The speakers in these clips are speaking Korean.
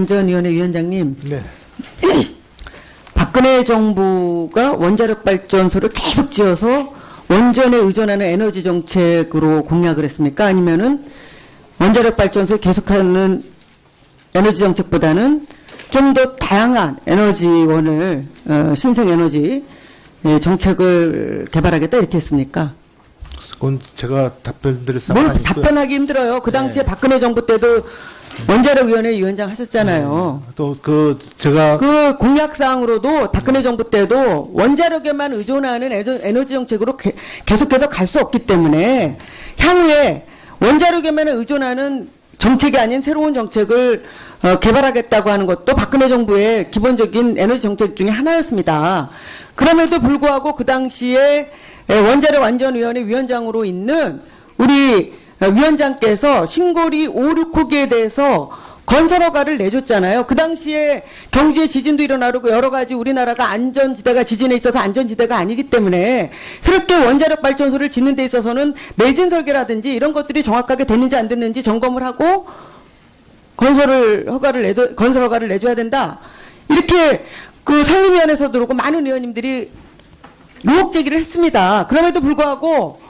원자력안전위원회 위원장님, 네. 박근혜 정부가 원자력 발전소를 계속 지어서 원전에 의존하는 에너지 정책으로 공약을 했습니까? 아니면은 원자력 발전소 계속하는 에너지 정책보다는 좀 더 다양한 에너지원을 신생 에너지 정책을 개발하겠다 이렇게 했습니까? 그건 제가 답변드릴 뭘 상황이 아니고요. 답변하기 힘들어요. 그 당시에 네. 박근혜 정부 때도 원자력위원회 위원장 하셨잖아요. 또 제가 그 공약사항으로도 박근혜 정부 때도 원자력에만 의존하는 에너지 정책으로 계속해서 갈 수 없기 때문에 향후에 원자력에만 의존하는 정책이 아닌 새로운 정책을 개발하겠다고 하는 것도 박근혜 정부의 기본적인 에너지 정책 중에 하나였습니다. 그럼에도 불구하고 그 당시에 원자력안전위원회 위원장으로 있는 우리 위원장께서 신고리 5, 6호기에 대해서 건설허가를 내줬잖아요. 그 당시에 경주에 지진도 일어나고 여러 가지 우리나라가 안전지대가 지진에 있어서 안전지대가 아니기 때문에 새롭게 원자력 발전소를 짓는 데 있어서는 내진 설계라든지 이런 것들이 정확하게 됐는지 안 됐는지 점검을 하고 건설 허가를 내줘야 된다. 이렇게 그 상임위원회에서도 그렇고 많은 의원님들이 의혹 제기를 했습니다. 그럼에도 불구하고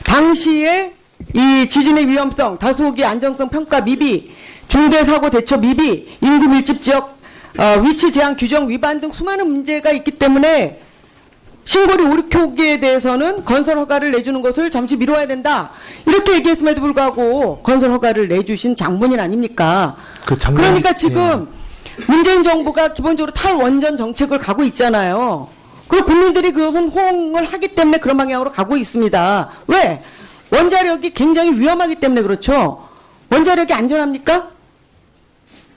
당시에 이 지진의 위험성, 다소기 안정성 평가 미비, 중대사고 대처 미비, 인구 밀집 지역 위치 제한 규정 위반 등 수많은 문제가 있기 때문에 신고리 5, 6호기에 대해서는 건설 허가를 내주는 것을 잠시 미뤄야 된다. 이렇게 얘기했음에도 불구하고 건설 허가를 내주신 장본인 아닙니까? 그러니까 지금 문재인 정부가 기본적으로 탈원전 정책을 가고 있잖아요. 그리고 국민들이 그것은 호응을 하기 때문에 그런 방향으로 가고 있습니다. 왜? 원자력이 굉장히 위험하기 때문에 그렇죠. 원자력이 안전합니까?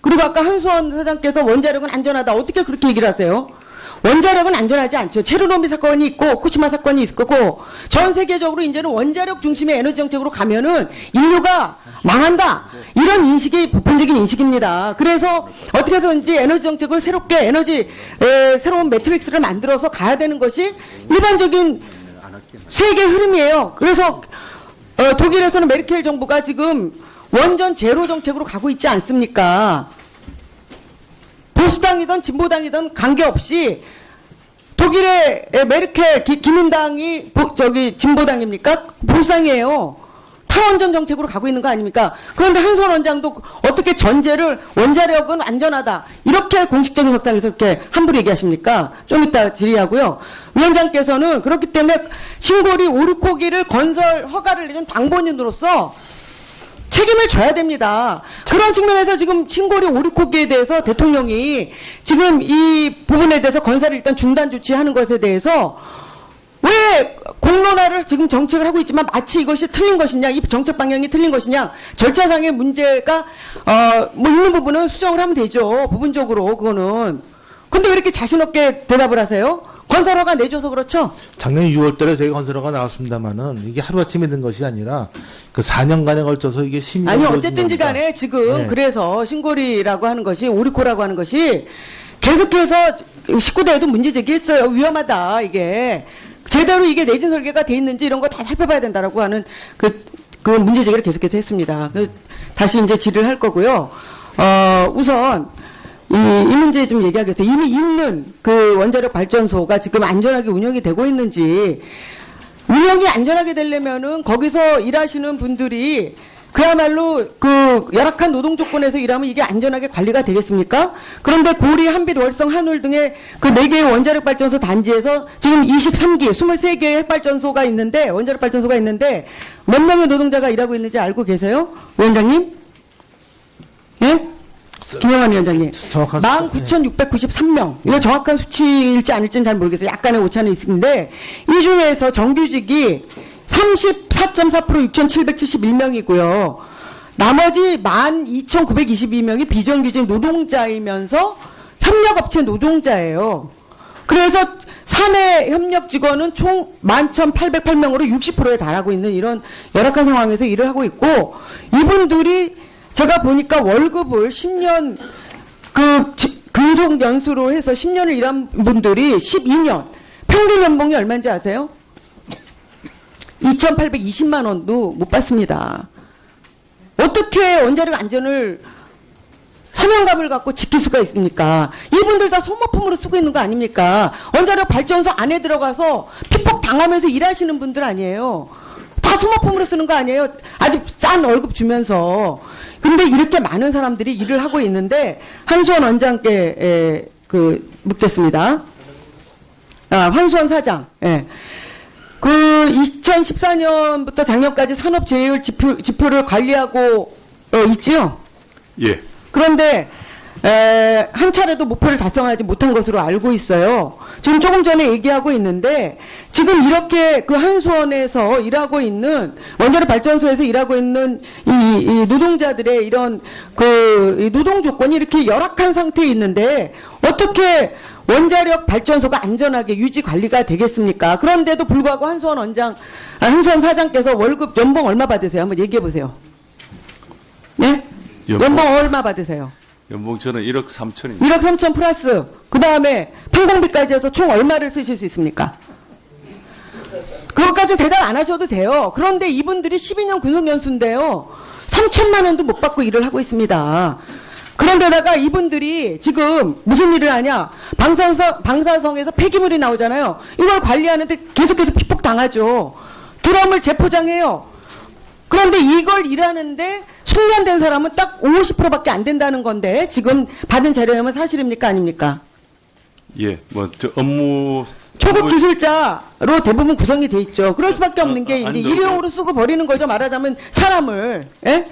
그리고 아까 한수원 사장께서 원자력은 안전하다. 어떻게 그렇게 얘기를 하세요? 원자력은 안전하지 않죠. 체르노빌 사건이 있고 후쿠시마 사건이 있을 거고 전 세계적으로 이제는 원자력 중심의 에너지 정책으로 가면은 인류가 망한다. 이런 인식이 보편적인 인식입니다. 그래서 어떻게 해서든지 에너지 정책을 새롭게 새로운 매트릭스를 만들어서 가야 되는 것이 일반적인 세계 흐름이에요. 그래서 독일에서는 메르켈 정부가 지금 원전 제로 정책으로 가고 있지 않습니까? 보수당이든 진보당이든 관계없이 독일의 메르켈 기민당이 진보당입니까? 보수당이에요. 탈원전 정책으로 가고 있는 거 아닙니까? 그런데 한수원 원장도 어떻게 전제를 원자력은 안전하다 이렇게 공식적인 석상에서 이렇게 함부로 얘기하십니까? 좀 이따 질의하고요. 위원장께서는 그렇기 때문에 신고리 5, 6호기를 건설 허가를 내준 당본인으로서 책임을 져야 됩니다. 그런 측면에서 지금 신고리 5, 6호기에 대해서 대통령이 지금 이 부분에 대해서 건설을 일단 중단 조치하는 것에 대해서 왜 공론화를 지금 정책을 하고 있지만 마치 이것이 틀린 것이냐, 이 정책 방향이 틀린 것이냐, 절차상의 문제가 있는 부분은 수정을 하면 되죠. 부분적으로 그거는. 근데 왜 이렇게 자신 없게 대답을 하세요? 건설허가 내줘서 그렇죠? 작년 6월 달에 저희가 건설허가 나왔습니다만은 이게 하루아침에 된 것이 아니라 그 4년간에 걸쳐서 이게 심의가 아니 이루어진 어쨌든지 겁니다. 간에 지금 네. 그래서 신고리라고 하는 것이 오리코라고 하는 것이 계속해서 19대에도 문제 제기했어요. 위험하다 이게. 제대로 이게 내진 설계가 돼 있는지 이런 거 다 살펴봐야 된다라고 하는 그 문제 제기를 계속해서 했습니다. 다시 이제 질의를 할 거고요. 우선 이 문제 좀 얘기하겠어요. 이미 있는 그 원자력 발전소가 지금 안전하게 운영이 되고 있는지, 운영이 안전하게 되려면은 거기서 일하시는 분들이 그야말로 그 열악한 노동 조건에서 일하면 이게 안전하게 관리가 되겠습니까? 그런데 고리, 한빛, 월성, 한울 등의 그 4개의 원자력 발전소 단지에서 지금 23기, 23개의 핵발전소가 있는데, 원자력 발전소가 있는데 몇 명의 노동자가 일하고 있는지 알고 계세요? 위원장님? 예? 김영환 위원장님. 19,693명. 이거 정확한 수치일지 아닐지는 잘 모르겠어요. 약간의 오차는 있는데 이 중에서 정규직이 34.4% 6,771명이고요. 나머지 12,922명이 비정규직 노동자이면서 협력업체 노동자예요. 그래서 사내 협력 직원은 총 11,808명으로 60%에 달하고 있는 이런 열악한 상황에서 일을 하고 있고, 이분들이 제가 보니까 월급을 10년 근속 연수로 해서 10년을 일한 분들이 12년 평균 연봉이 얼마인지 아세요? 2,820만 원도 못 받습니다. 어떻게 원자력 안전을 사명감을 갖고 지킬 수가 있습니까? 이분들 다 소모품으로 쓰고 있는 거 아닙니까? 원자력 발전소 안에 들어가서 피폭 당하면서 일하시는 분들 아니에요. 다 소모품으로 쓰는 거 아니에요? 아주 싼 월급 주면서. 근데 이렇게 많은 사람들이 일을 하고 있는데 한수원 원장께 묻겠습니다. 한수원 사장. 예. 그 2014년부터 작년까지 산업재해율 지표를 관리하고 있지요? 예. 그런데 한 차례도 목표를 달성하지 못한 것으로 알고 있어요. 지금 조금 전에 얘기하고 있는데 지금 이렇게 그 한수원에서 일하고 있는 원자력 발전소에서 일하고 있는 이 노동자들의 이런 이 노동 조건이 이렇게 열악한 상태에 있는데 어떻게 원자력 발전소가 안전하게 유지 관리가 되겠습니까? 그런데도 불구하고 한수원 사장께서 월급 연봉 얼마 받으세요? 한번 얘기해 보세요. 네? 연봉 얼마 받으세요? 연봉 저는 1억 3천입니다. 1억 3천 플러스 그 다음에 판공비까지 해서 총 얼마를 쓰실 수 있습니까? 그것까지 대답 안 하셔도 돼요. 그런데 이분들이 12년 군속연수인데요. 3천만 원도 못 받고 일을 하고 있습니다. 그런데다가 이분들이 지금 무슨 일을 하냐? 방사성에서 폐기물이 나오잖아요. 이걸 관리하는데 계속해서 피폭당하죠. 드럼을 재포장해요. 그런데 이걸 일하는데 숙련된 사람은 딱 50%밖에 안 된다는 건데 지금 받은 자료면 사실입니까 아닙니까? 예, 업무 초급 기술자로 대부분 구성이 돼 있죠. 그럴 수밖에 없는 게 이제 아니, 일용으로 쓰고 버리는 거죠. 말하자면 사람을. 예?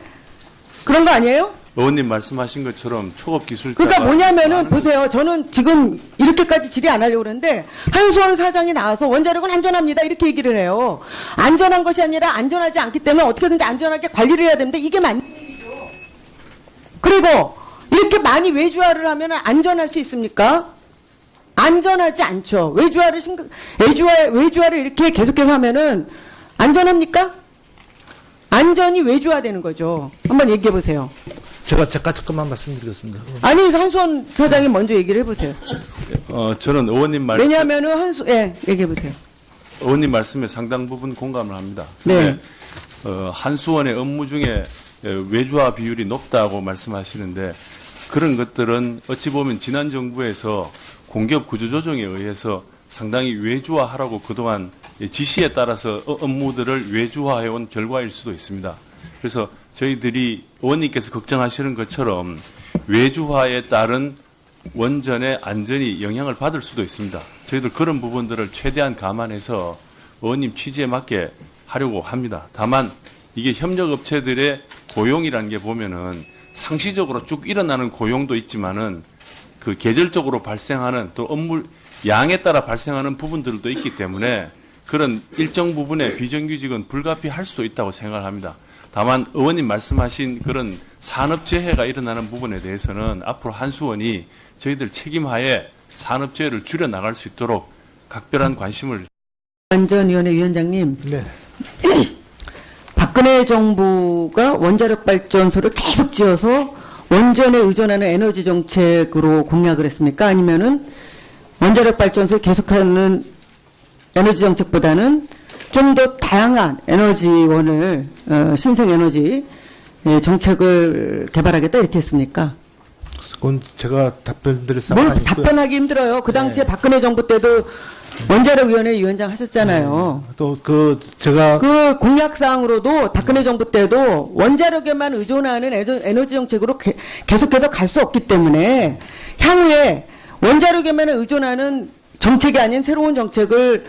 그런 거 아니에요? 의원님 말씀하신 것처럼 초급 기술자. 그러니까 뭐냐면은 보세요. 저는 지금 이렇게까지 질의 안 하려고 그러는데 한수원 사장이 나와서 원자력은 안전합니다. 이렇게 얘기를 해요. 안전한 것이 아니라 안전하지 않기 때문에 어떻게든지 안전하게 관리를 해야 됩니다. 이게 맞는 얘기죠. 그리고 이렇게 많이 외주화를 하면 안전할 수 있습니까? 안전하지 않죠. 외주화를 이렇게 계속해서 하면은 안전합니까? 안전이 외주화되는 거죠. 한번 얘기해 보세요. 제가 잠깐만 말씀드리겠습니다. 아니 한수원 사장이 먼저 얘기를 해보세요. 저는 의원님 말씀. 왜냐하면은 얘기해 보세요. 의원님 말씀에 상당 부분 공감을 합니다. 네. 한수원의 업무 중에 외주화 비율이 높다고 말씀하시는데 그런 것들은 어찌 보면 지난 정부에서 공기업 구조조정에 의해서 상당히 외주화하라고 그동안 지시에 따라서 업무들을 외주화해온 결과일 수도 있습니다. 그래서 저희들이 의원님께서 걱정하시는 것처럼 외주화에 따른 원전의 안전이 영향을 받을 수도 있습니다. 저희들 그런 부분들을 최대한 감안해서 의원님 취지에 맞게 하려고 합니다. 다만 이게 협력업체들의 고용이라는 게 보면은 상시적으로 쭉 일어나는 고용도 있지만은 그 계절적으로 발생하는 또 업무 양에 따라 발생하는 부분들도 있기 때문에 그런 일정 부분의 비정규직은 불가피할 수도 있다고 생각합니다. 다만 의원님 말씀하신 그런 산업재해가 일어나는 부분에 대해서는 앞으로 한수원이 저희들 책임하에 산업재해를 줄여나갈 수 있도록 각별한 관심을. 안전위원회 위원장님. 네. 박근혜 정부가 원자력 발전소를 계속 지어서 원전에 의존하는 에너지 정책으로 공약을 했습니까? 아니면은 원자력 발전소에 계속하는 에너지 정책보다는 좀 더 다양한 에너지원을 신생에너지 정책을 개발하겠다 이렇게 했습니까? 그건 제가 답변드릴 뭘 상황이 답변하기 힘들어요. 그 당시에 네. 박근혜 정부 때도 원자력위원회 위원장 하셨잖아요. 또 제가 그 공약사항으로도 박근혜 정부 때도 원자력에만 의존하는 에너지 정책으로 계속해서 갈 수 없기 때문에 향후에 원자력에만 의존하는 정책이 아닌 새로운 정책을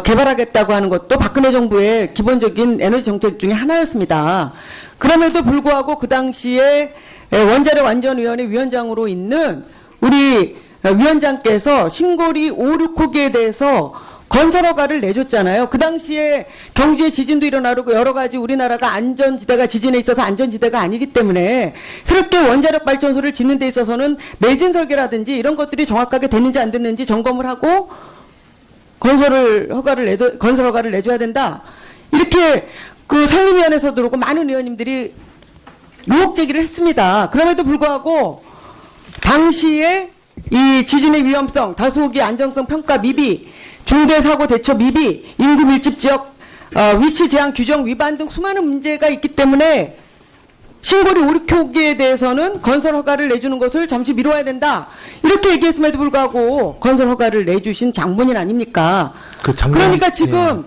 개발하겠다고 하는 것도 박근혜 정부의 기본적인 에너지 정책 중에 하나였습니다. 그럼에도 불구하고 그 당시에 원자력 안전위원회 위원장으로 있는 우리 위원장께서 신고리 5, 6호기에 대해서 건설허가를 내줬잖아요. 그 당시에 경주에 지진도 일어나고 여러 가지 우리나라가 안전지대가 지진에 있어서 안전지대가 아니기 때문에 새롭게 원자력 발전소를 짓는 데 있어서는 내진 설계라든지 이런 것들이 정확하게 됐는지 안 됐는지 점검을 하고 건설 허가를 내줘야 된다. 이렇게 그 상임위원회에서도 그렇고 많은 의원님들이 의혹 제기를 했습니다. 그럼에도 불구하고 당시에 이 지진의 위험성, 다수호기 안정성 평가 미비, 중대사고 대처 미비, 인구 밀집 지역 위치 제한 규정 위반 등 수많은 문제가 있기 때문에 신고리 오리코기에 대해서는 건설 허가를 내주는 것을 잠시 미뤄야 된다. 이렇게 얘기했음에도 불구하고 건설 허가를 내주신 장본인 아닙니까? 그러니까 지금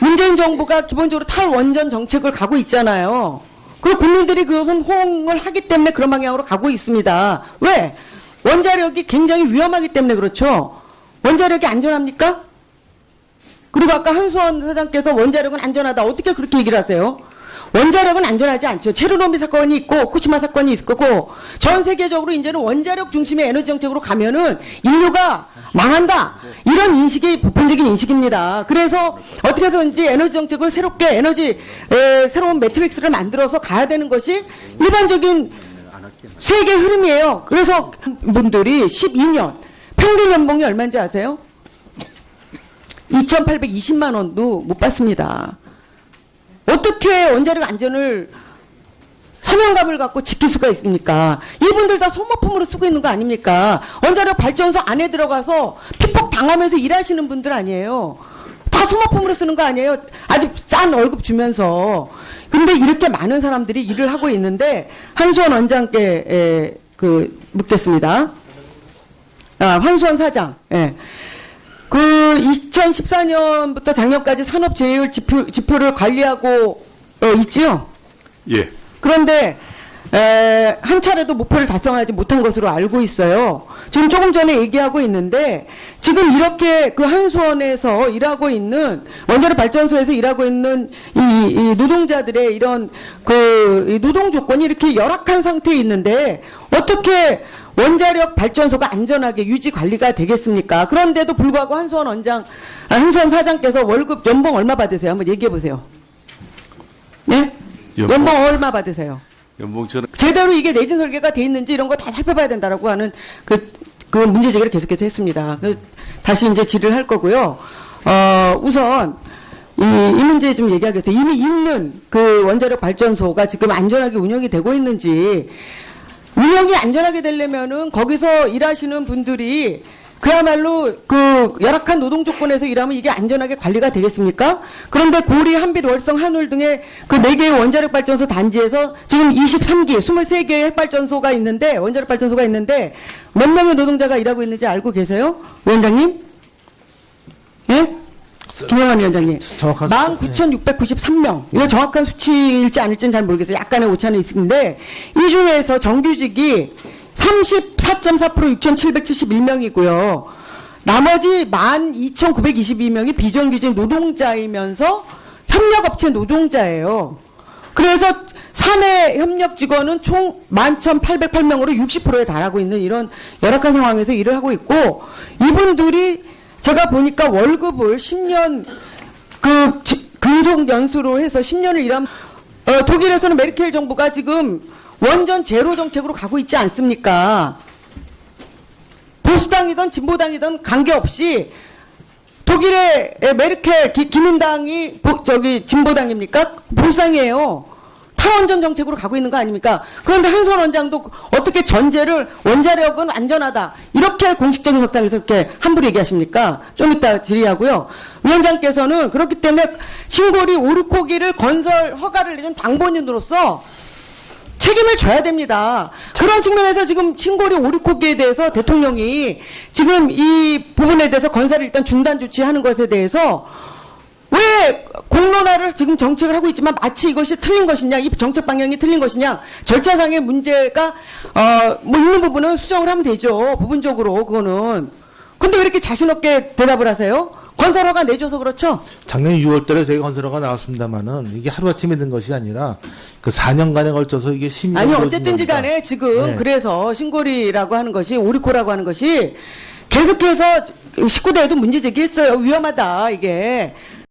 문재인 정부가 기본적으로 탈원전 정책을 가고 있잖아요. 그리고 국민들이 그것은 호응을 하기 때문에 그런 방향으로 가고 있습니다. 왜? 원자력이 굉장히 위험하기 때문에 그렇죠. 원자력이 안전합니까? 그리고 아까 한수원 사장께서 원자력은 안전하다. 어떻게 그렇게 얘기를 하세요? 원자력은 안전하지 않죠. 체르노빌 사건이 있고 후쿠시마 사건이 있을 거고 전 세계적으로 이제는 원자력 중심의 에너지 정책으로 가면은 인류가 망한다. 이런 인식이 보편적인 인식입니다. 그래서 어떻게 해서든지 에너지 정책을 새롭게 새로운 매트릭스를 만들어서 가야 되는 것이 일반적인 세계 흐름이에요. 그래서 분들이 12년 평균 연봉이 얼마인지 아세요? 2,820만 원도 못 받습니다. 어떻게 원자력 안전을 사명감을 갖고 지킬 수가 있습니까? 이분들 다 소모품으로 쓰고 있는 거 아닙니까? 원자력 발전소 안에 들어가서 피폭 당하면서 일하시는 분들 아니에요. 다 소모품으로 쓰는 거 아니에요? 아주 싼 월급 주면서. 근데 이렇게 많은 사람들이 일을 하고 있는데 한수원 원장께 묻겠습니다. 한수원 사장. 예. 2014년부터 작년까지 산업재해율 지표를 관리하고 있지요? 예. 그런데 한 차례도 목표를 달성하지 못한 것으로 알고 있어요. 지금 조금 전에 얘기하고 있는데 지금 이렇게 그 한수원에서 일하고 있는 원자력 발전소에서 일하고 있는 이 노동자들의 이런 이 노동 조건이 이렇게 열악한 상태에 있는데 어떻게 원자력 발전소가 안전하게 유지 관리가 되겠습니까? 그런데도 불구하고 한수원 사장께서 월급 연봉 얼마 받으세요? 한번 얘기해 보세요. 네? 연봉 얼마 받으세요? 연봉 저는 제대로 이게 내진 설계가 돼 있는지 이런 거 다 살펴봐야 된다라고 하는 그 문제 제기를 계속해서 했습니다. 다시 이제 질의를 할 거고요. 우선 이 문제 좀 얘기하겠어요. 이미 있는 그 원자력 발전소가 지금 안전하게 운영이 되고 있는지, 운영이 안전하게 되려면은 거기서 일하시는 분들이 그야말로 그 열악한 노동 조건에서 일하면 이게 안전하게 관리가 되겠습니까? 그런데 고리, 한빛, 월성, 한울 등의 그 4개의 원자력 발전소 단지에서 지금 23기, 23개의 핵발전소가 있는데, 원자력 발전소가 있는데 몇 명의 노동자가 일하고 있는지 알고 계세요? 위원장님? 예? 김영환 위원장님. 19,693명. 이거 정확한 수치일지 아닐지는 잘 모르겠어요. 약간의 오차는 있는데 이 중에서 정규직이 34.4% 6,771명이고요. 나머지 12,922명이 비정규직 노동자이면서 협력업체 노동자예요. 그래서 사내 협력 직원은 총 11,808명으로 60%에 달하고 있는 이런 열악한 상황에서 일을 하고 있고, 이분들이 제가 보니까 월급을 10년 근속 연수로 해서 10년을 일하면 독일에서는 메르켈 정부가 지금 원전 제로 정책으로 가고 있지 않습니까? 보수당이든 진보당이든 관계없이 독일의 메르켈 기민당이 진보당입니까? 보수당이에요. 탈원전 정책으로 가고 있는 거 아닙니까? 그런데 한수원 원장도 어떻게 원자력은 안전하다 이렇게 공식적인 석상에서 이렇게 함부로 얘기하십니까? 좀 이따 질의하고요. 위원장께서는 그렇기 때문에 신고리 오르코기를 건설 허가를 내준 당본인으로서 책임을 져야 됩니다. 그런 측면에서 지금 신고리 오르코기에 대해서 대통령이 지금 이 부분에 대해서 건설을 일단 중단 조치하는 것에 대해서 왜 공론화를 지금 정책을 하고 있지만 마치 이것이 틀린 것이냐, 이 정책 방향이 틀린 것이냐, 절차상의 문제가 있는 부분은 수정을 하면 되죠. 부분적으로 그거는. 근데 왜 이렇게 자신 없게 대답을 하세요? 건설허가 내줘서 그렇죠? 작년 6월 달에 저희가 건설허가 나왔습니다만은 이게 하루아침에 된 것이 아니라 그 4년간에 걸쳐서 이게 심의. 아니 어쨌든지 간에 지금 그래서 신고리라고 하는 것이, 오리코라고 하는 것이 계속해서 19대에도 문제 제기했어요. 위험하다 이게.